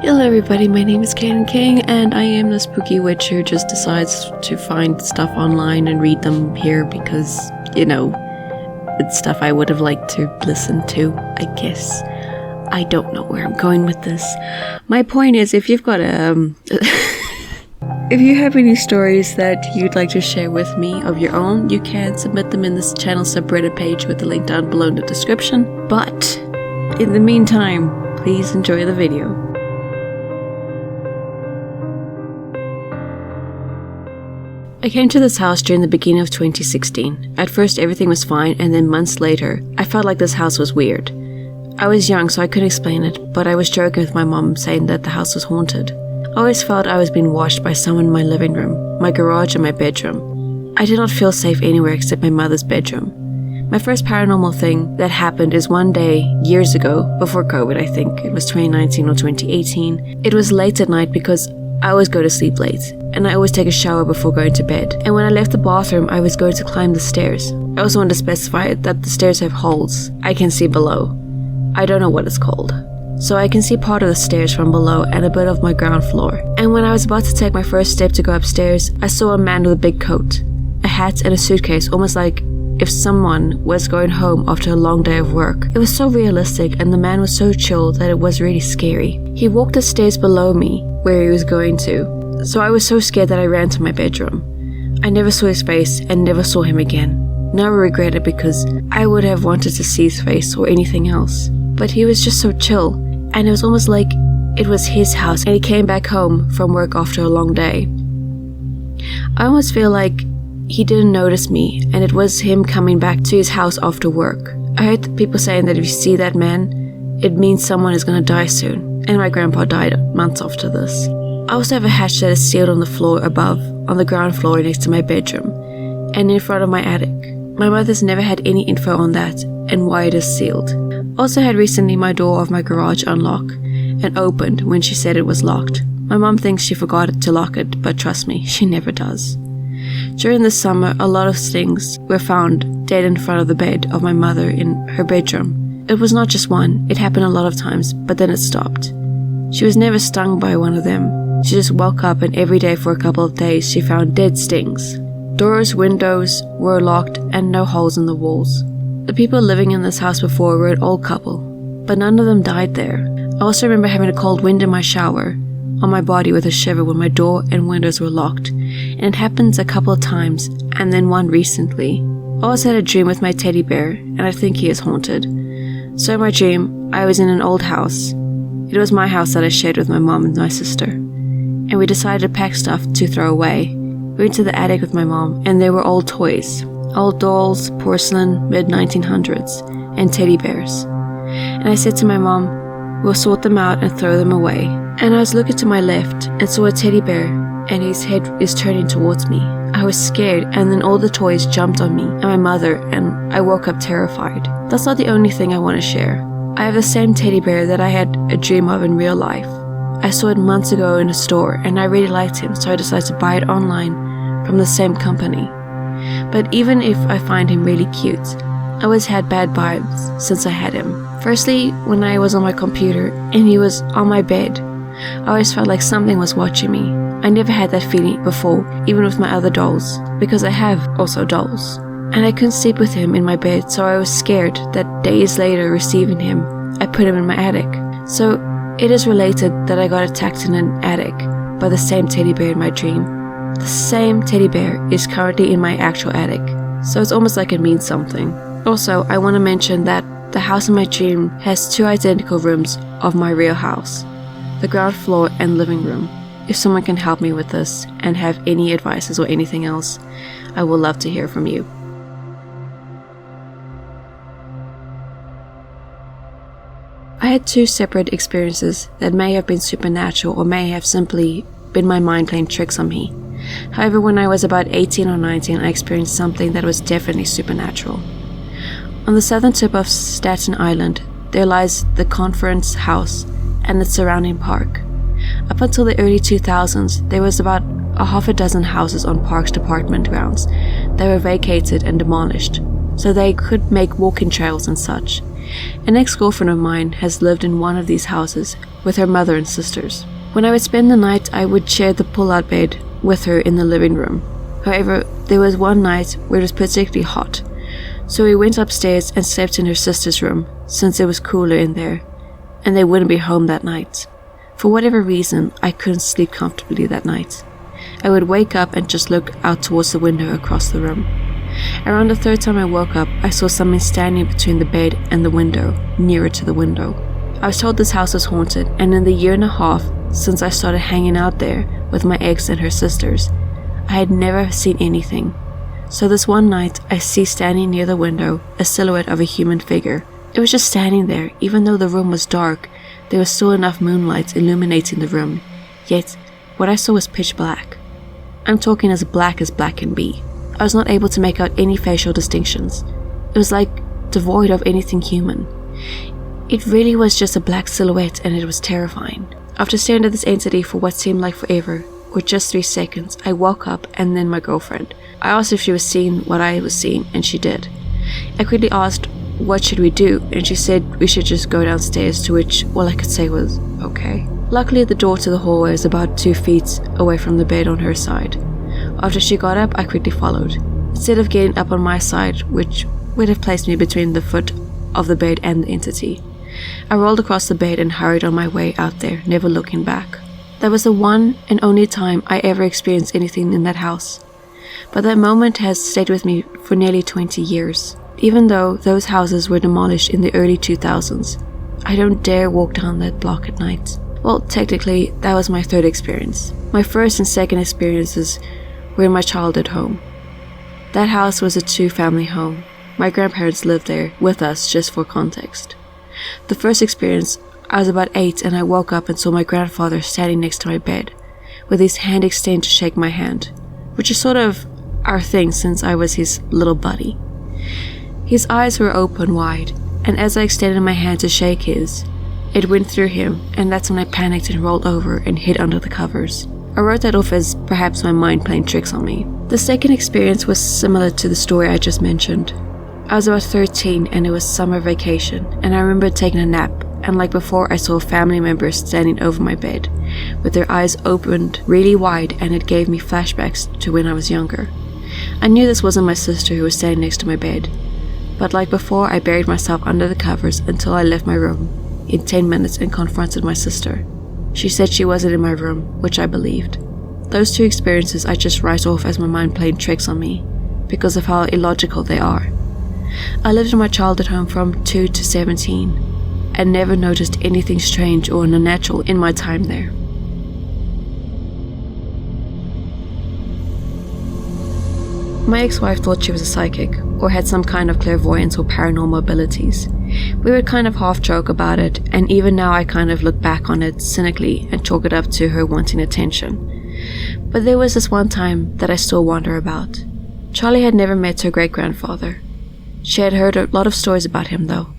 Hello everybody, my name is Kaden King and I am the spooky witch who just decides to find stuff online and read them here because, you know, it's stuff I would have liked to listen to, I guess. I don't know where I'm going with this. My point is, if you've got if you have any stories that you'd like to share with me of your own, you can submit them in this channel subreddit page with the link down below in the description. But in the meantime, please enjoy the video. I came to this house during the beginning of 2016. At first everything was fine, and then months later, I felt like this house was weird. I was young so I couldn't explain it, but I was joking with my mom saying that the house was haunted. I always felt I was being watched by someone in my living room, my garage and my bedroom. I did not feel safe anywhere except my mother's bedroom. My first paranormal thing that happened is one day, years ago, before COVID I think, it was 2019 or 2018. It was late at night because I always go to sleep late, and I always take a shower before going to bed. And when I left the bathroom, I was going to climb the stairs. I also want to specify that the stairs have holes I can see below. I don't know what it's called. So I can see part of the stairs from below and a bit of my ground floor. And when I was about to take my first step to go upstairs, I saw a man with a big coat, a hat and a suitcase, almost like if someone was going home after a long day of work. It was so realistic and the man was so chill that it was really scary. He walked the stairs below me where he was going to, so I was so scared that I ran to my bedroom. I never saw his face and never saw him again. Now I regret it because I would have wanted to see his face or anything else. But he was just so chill, and it was almost like it was his house and he came back home from work after a long day. I almost feel like he didn't notice me and it was him coming back to his house after work. I heard people saying that if you see that man, it means someone is gonna die soon. And my grandpa died months after this. I also have a hatch that is sealed on the floor above, on the ground floor next to my bedroom, and in front of my attic. My mother's never had any info on that and why it is sealed. Also had recently my door of my garage unlocked and opened when she said it was locked. My mom thinks she forgot to lock it, but trust me, she never does. During the summer, a lot of things were found dead in front of the bed of my mother in her bedroom. It was not just one, it happened a lot of times, but then it stopped. She was never stung by one of them. She just woke up and every day for a couple of days she found dead stings. Doors, windows were locked and no holes in the walls. The people living in this house before were an old couple, but none of them died there. I also remember having a cold wind in my shower, on my body with a shiver when my door and windows were locked, and it happens a couple of times and then one recently. I also had a dream with my teddy bear and I think he is haunted. So in my dream, I was in an old house. It was my house that I shared with my mom and my sister. And we decided to pack stuff to throw away. We went to the attic with my mom and there were old toys. Old dolls, porcelain, mid-1900s, and teddy bears. And I said to my mom, we'll sort them out and throw them away. And I was looking to my left and saw a teddy bear and his head is turning towards me. I was scared and then all the toys jumped on me and my mother and I woke up terrified. That's not the only thing I want to share. I have the same teddy bear that I had a dream of in real life. I saw it months ago in a store and I really liked him, so I decided to buy it online from the same company. But even if I find him really cute, I always had bad vibes since I had him. Firstly, when I was on my computer and he was on my bed, I always felt like something was watching me. I never had that feeling before, even with my other dolls, because I have also dolls. And I couldn't sleep with him in my bed, so I was scared that days later receiving him, I put him in my attic. So it is related that I got attacked in an attic by the same teddy bear in my dream. The same teddy bear is currently in my actual attic, so it's almost like it means something. Also, I want to mention that the house in my dream has two identical rooms of my real house, the ground floor and living room. If someone can help me with this and have any advices or anything else, I would love to hear from you. I had two separate experiences that may have been supernatural or may have simply been my mind playing tricks on me. However, when I was about 18 or 19, I experienced something that was definitely supernatural. On the southern tip of Staten Island, there lies the Conference House and its surrounding park. Up until the early 2000s, there was about a half a dozen houses on Park's department grounds that were vacated and demolished, so they could make walking trails and such. An ex-girlfriend of mine has lived in one of these houses with her mother and sisters. When I would spend the night, I would share the pull-out bed with her in the living room. However, there was one night where it was particularly hot, so we went upstairs and slept in her sister's room since it was cooler in there, and they wouldn't be home that night. For whatever reason, I couldn't sleep comfortably that night. I would wake up and just look out towards the window across the room. Around the third time I woke up, I saw something standing between the bed and the window, nearer to the window. I was told this house was haunted, and in the year and a half since I started hanging out there with my ex and her sisters, I had never seen anything. So this one night, I see standing near the window a silhouette of a human figure. It was just standing there. Even though the room was dark, there was still enough moonlight illuminating the room. Yet, what I saw was pitch black. I'm talking as black can be. I was not able to make out any facial distinctions. It was like devoid of anything human. It really was just a black silhouette, and it was terrifying. After staring at this entity for what seemed like forever, or just 3 seconds, I woke up, and then my girlfriend. I asked if she was seeing what I was seeing, and she did. I quickly asked, what should we do? And she said we should just go downstairs, to which all I could say was, okay. Luckily, the door to the hallway was about 2 feet away from the bed on her side. After she got up, I quickly followed. Instead of getting up on my side, which would have placed me between the foot of the bed and the entity, I rolled across the bed and hurried on my way out there, never looking back. That was the one and only time I ever experienced anything in that house. But that moment has stayed with me for nearly 20 years. Even though those houses were demolished in the early 2000s, I don't dare walk down that block at night. Well, technically, that was my third experience. My first and second experiences were in my childhood home. That house was a 2-family home. My grandparents lived there with us, just for context. The first experience, I was about 8 and I woke up and saw my grandfather standing next to my bed, with his hand extended to shake my hand, which is sort of our thing since I was his little buddy. His eyes were open wide, and as I extended my hand to shake his, it went through him, and that's when I panicked and rolled over and hid under the covers. I wrote that off as perhaps my mind playing tricks on me. The second experience was similar to the story I just mentioned. I was about 13 and it was summer vacation, and I remember taking a nap, and like before, I saw a family member standing over my bed with their eyes opened really wide, and it gave me flashbacks to when I was younger. I knew this wasn't my sister who was standing next to my bed, but like before, I buried myself under the covers until I left my room in 10 minutes and confronted my sister. She said she wasn't in my room, which I believed. Those 2 experiences I just write off as my mind playing tricks on me because of how illogical they are. I lived in my childhood home from 2 to 17 and never noticed anything strange or unnatural in my time there. My ex-wife thought she was a psychic or had some kind of clairvoyance or paranormal abilities. We would kind of half joke about it, and even now I kind of look back on it cynically and chalk it up to her wanting attention. But there was this one time that I still wonder about. Charlie had never met her great-grandfather. She had heard a lot of stories about him though.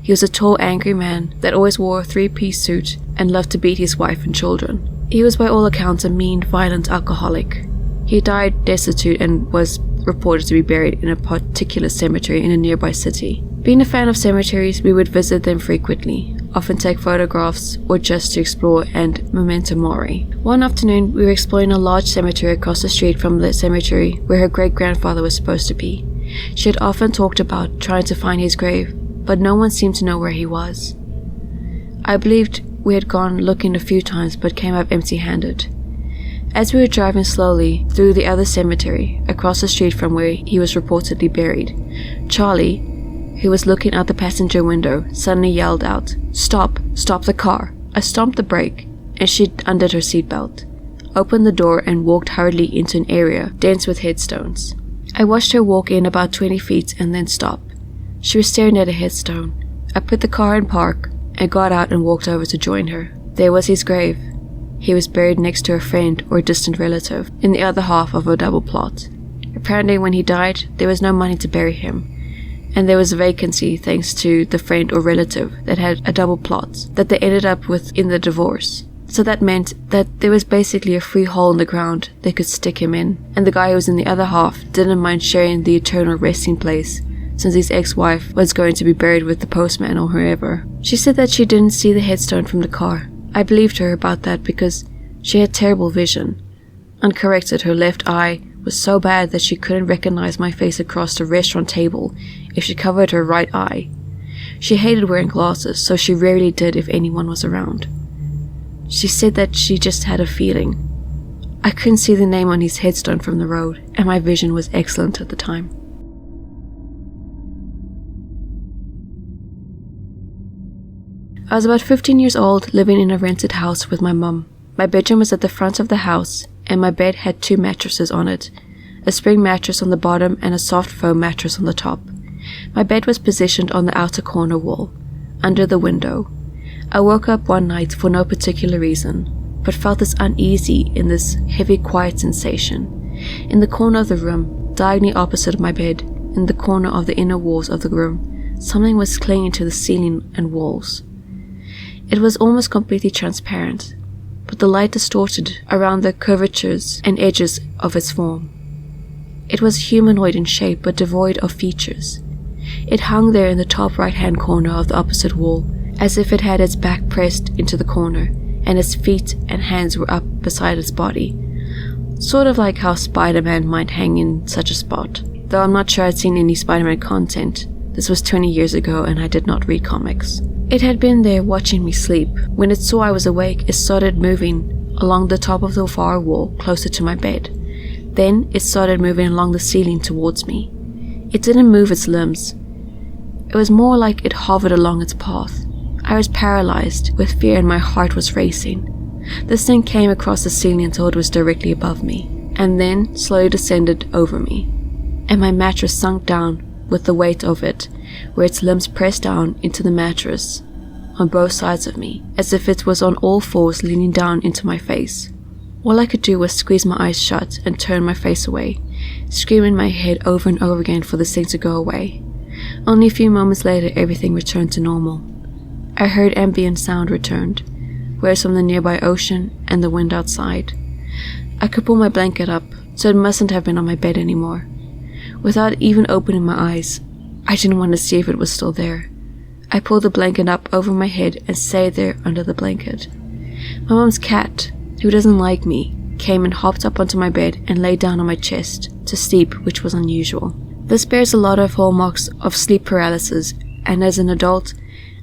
He was a tall, angry man that always wore a 3-piece suit and loved to beat his wife and children. He was by all accounts a mean, violent alcoholic. He died destitute and was reported to be buried in a particular cemetery in a nearby city. Being a fan of cemeteries, we would visit them frequently, often take photographs or just to explore and memento mori. One afternoon, we were exploring a large cemetery across the street from the cemetery where her great-grandfather was supposed to be. She had often talked about trying to find his grave, but no one seemed to know where he was. I believed we had gone looking a few times but came up empty-handed. As we were driving slowly through the other cemetery, across the street from where he was reportedly buried, Charlie, who was looking out the passenger window, suddenly yelled out, "Stop! Stop the car!" I stomped the brake, and she undid her seatbelt, opened the door and walked hurriedly into an area dense with headstones. I watched her walk in about 20 feet and then stop. She was staring at a headstone. I put the car in park and got out and walked over to join her. There was his grave. He was buried next to a friend or a distant relative in the other half of a double plot. Apparently when he died, there was no money to bury him, and there was a vacancy thanks to the friend or relative that had a double plot that they ended up with in the divorce. So that meant that there was basically a free hole in the ground they could stick him in, and the guy who was in the other half didn't mind sharing the eternal resting place since his ex-wife was going to be buried with the postman or whoever. She said that she didn't see the headstone from the car. I believed her about that because she had terrible vision. Uncorrected, her left eye was so bad that she couldn't recognize my face across the restaurant table if she covered her right eye. She hated wearing glasses, so she rarely did if anyone was around. She said that she just had a feeling. I couldn't see the name on his headstone from the road, and my vision was excellent at the time. I was about 15 years old, living in a rented house with my mum. My bedroom was at the front of the house, and my bed had 2 mattresses on it, a spring mattress on the bottom and a soft foam mattress on the top. My bed was positioned on the outer corner wall, under the window. I woke up one night for no particular reason, but felt this uneasy in this heavy quiet sensation. In the corner of the room, diagonally opposite of my bed, in the corner of the inner walls of the room, something was clinging to the ceiling and walls. It was almost completely transparent, but the light distorted around the curvatures and edges of its form. It was humanoid in shape but devoid of features. It hung there in the top right-hand corner of the opposite wall, as if it had its back pressed into the corner, and its feet and hands were up beside its body. Sort of like how Spider-Man might hang in such a spot, though I'm not sure I'd seen any Spider-Man content. This was 20 years ago and I did not read comics. It had been there watching me sleep. When it saw I was awake, it started moving along the top of the far wall closer to my bed. Then it started moving along the ceiling towards me. It didn't move its limbs. It was more like it hovered along its path. I was paralyzed with fear and my heart was racing. This thing came across the ceiling until it was directly above me, and then slowly descended over me, and my mattress sunk down with the weight of it, where its limbs pressed down into the mattress on both sides of me, as if it was on all fours leaning down into my face. All I could do was squeeze my eyes shut and turn my face away, screaming in my head over and over again for this thing to go away. Only a few moments later, everything returned to normal. I heard ambient sound returned, whereas from the nearby ocean and the wind outside. I could pull my blanket up, so it mustn't have been on my bed anymore. Without even opening my eyes, I didn't want to see if it was still there. I pulled the blanket up over my head and stayed there under the blanket. My mom's cat, who doesn't like me, came and hopped up onto my bed and lay down on my chest to sleep, which was unusual. This bears a lot of hallmarks of sleep paralysis, and as an adult,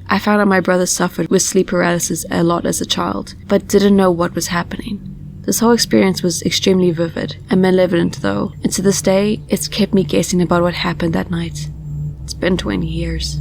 I found out my brother suffered with sleep paralysis a lot as a child, but didn't know what was happening. This whole experience was extremely vivid and malevolent though, and to this day, it's kept me guessing about what happened that night. It's been 20 years.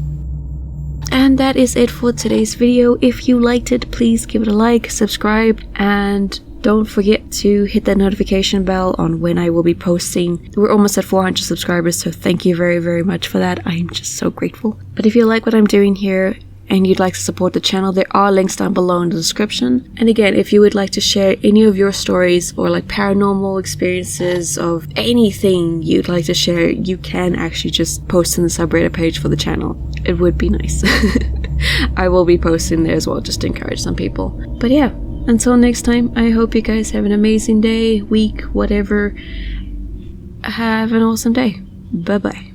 And that is it for today's video. If you liked it, please give it a like, subscribe, and don't forget to hit that notification bell on when I will be posting. We're almost at 400 subscribers, so thank you very, very much for that. I am just so grateful. But if you like what I'm doing here and you'd like to support the channel, there are links down below in the description. And again, if you would like to share any of your stories or like paranormal experiences of anything you'd like to share, you can actually just post in the subreddit page for the channel. It would be nice. I will be posting there as well, just to encourage some people. But yeah, until next time, I hope you guys have an amazing day, week, whatever. Have an awesome day. Bye bye.